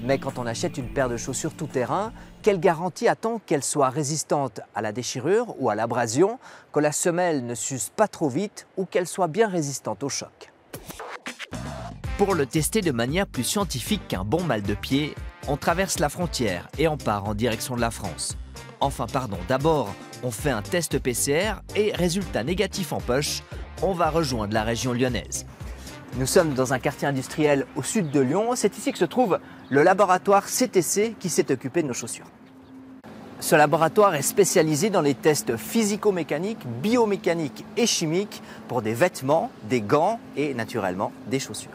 Mais quand on achète une paire de chaussures tout-terrain, quelle garantie a-t-on qu'elle soit résistante à la déchirure ou à l'abrasion, que la semelle ne s'use pas trop vite ou qu'elle soit bien résistante au choc? Pour le tester de manière plus scientifique qu'un bon mal de pied, on traverse la frontière et on part en direction de la France. Enfin pardon, d'abord, on fait un test PCR et résultat négatif en poche, on va rejoindre la région lyonnaise. Nous sommes dans un quartier industriel au sud de Lyon. C'est ici que se trouve le laboratoire CTC qui s'est occupé de nos chaussures. Ce laboratoire est spécialisé dans les tests physico-mécaniques, biomécaniques et chimiques pour des vêtements, des gants et naturellement des chaussures.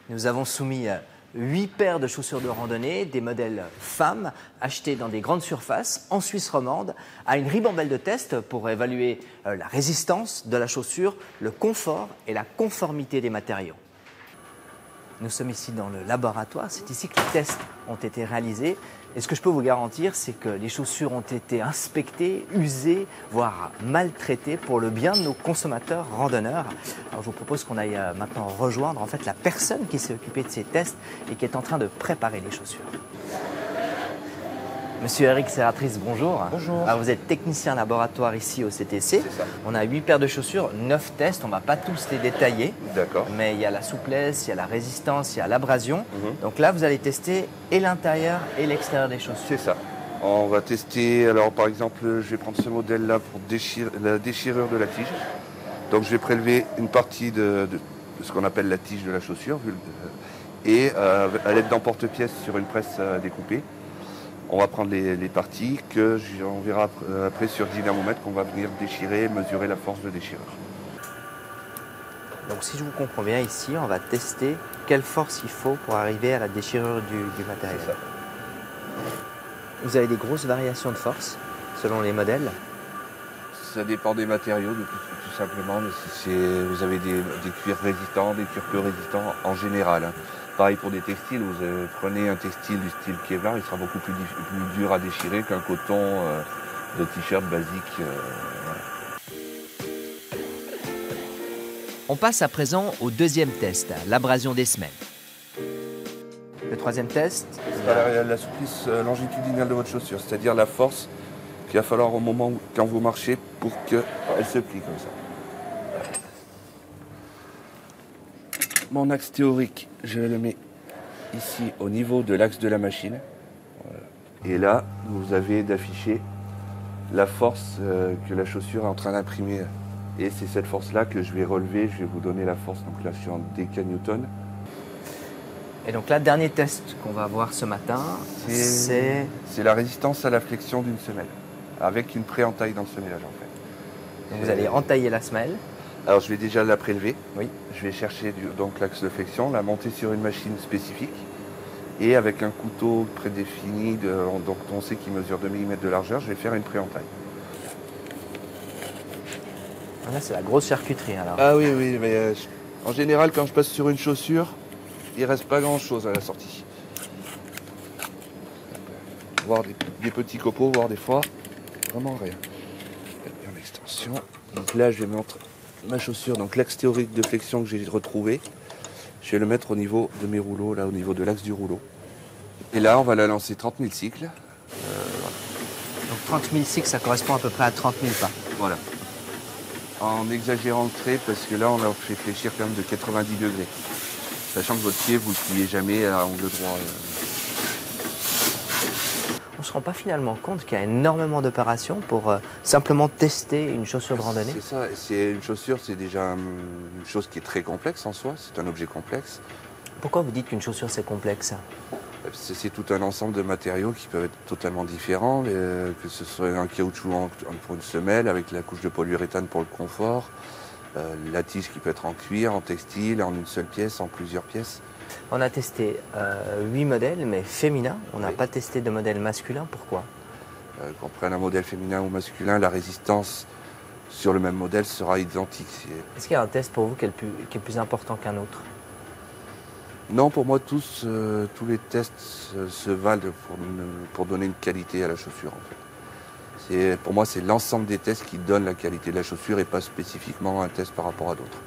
Nous avons soumis 8 paires de chaussures de randonnée, des modèles femmes, achetés dans des grandes surfaces en Suisse romande, à une ribambelle de tests pour évaluer la résistance de la chaussure, le confort et la conformité des matériaux. Nous sommes ici dans le laboratoire, c'est ici que les tests ont été réalisés. Et ce que je peux vous garantir, c'est que les chaussures ont été inspectées, usées, voire maltraitées pour le bien de nos consommateurs randonneurs. Alors je vous propose qu'on aille maintenant rejoindre en fait la personne qui s'est occupée de ces tests et qui est en train de préparer les chaussures. Monsieur Eric Serratrice, bonjour. Bonjour. Alors vous êtes technicien laboratoire ici au CTC. C'est ça. On a 8 paires de chaussures, 9 tests, on ne va pas tous les détailler. D'accord. Mais il y a la souplesse, il y a la résistance, il y a l'abrasion. Donc là, vous allez tester et l'intérieur et l'extérieur des chaussures. C'est ça. On va tester, alors par exemple, je vais prendre ce modèle-là pour la déchirure de la tige. Donc je vais prélever une partie de ce qu'on appelle la tige de la chaussure et à l'aide d'emporte-pièce sur une presse découpée. On va prendre les parties que on verra après sur dynamomètre qu'on va venir déchirer, mesurer la force de déchirure. Donc si je vous comprends bien ici, on va tester quelle force il faut pour arriver à la déchirure du matériel. C'est ça. Vous avez des grosses variations de force selon les modèles? Ça dépend des matériaux, tout simplement. Mais vous avez des cuirs résistants, des cuirs peu résistants en général. Hein. Pareil pour des textiles, vous prenez un textile du style Kevlar, il sera beaucoup plus dur à déchirer qu'un coton de t-shirt basique. Voilà. On passe à présent au deuxième test, l'abrasion des semelles. Le troisième test, C'est la souplesse longitudinale de votre chaussure, c'est-à-dire la force qu'il va falloir au moment quand vous marchez pour qu'elle se plie comme ça. Mon axe théorique, je le mets ici au niveau de l'axe de la machine. Voilà. Et là, vous avez d'afficher la force que la chaussure est en train d'imprimer. Et c'est cette force-là que je vais relever, je vais vous donner la force. Donc là, je suis en décanewton. Et donc là, dernier test qu'on va voir ce matin, c'est la résistance à la flexion d'une semelle, avec une pré-entaille dans le semellage en fait. Donc vous allez entailler la semelle. Alors je vais déjà la prélever. Oui. Je vais chercher donc l'axe de flexion, la monter sur une machine spécifique. Et avec un couteau prédéfini, donc on sait qu'il mesure 2 mm de largeur, je vais faire une pré-entaille. Là, c'est la grosse charcuterie alors. Ah oui, oui, mais en général, quand je passe sur une chaussure, il ne reste pas grand-chose à la sortie. Voir des petits copeaux, voir des fois, vraiment rien. En extension. Donc là, je vais mettre ma chaussure, donc l'axe théorique de flexion que j'ai retrouvé. Je vais le mettre au niveau de mes rouleaux, là, au niveau de l'axe du rouleau. Et là, on va la lancer 30 000 cycles. Donc 30 000 cycles, ça correspond à peu près à 30 000 pas. Voilà. En exagérant le trait, parce que là, on va fait fléchir quand même de 90 degrés. Sachant que votre pied, vous ne le pliez jamais à angle droit. On ne se rend pas finalement compte qu'il y a énormément d'opérations pour simplement tester une chaussure de randonnée. C'est ça, une chaussure, c'est déjà une chose qui est très complexe en soi, c'est un objet complexe. Pourquoi vous dites qu'une chaussure c'est complexe? C'est tout un ensemble de matériaux qui peuvent être totalement différents, que ce soit un caoutchouc pour une semelle, avec la couche de polyuréthane pour le confort, la tige qui peut être en cuir, en textile, en une seule pièce, en plusieurs pièces. On a testé 8 modèles, mais féminins. On n'a pas testé de modèle masculin. Pourquoi? Qu'on prenne un modèle féminin ou masculin, la résistance sur le même modèle sera identique. Est-ce qu'il y a un test pour vous qui est plus important qu'un autre? Non, pour moi, tous les tests se valent pour donner une qualité à la chaussure, en fait. Pour moi, c'est l'ensemble des tests qui donnent la qualité de la chaussure et pas spécifiquement un test par rapport à d'autres.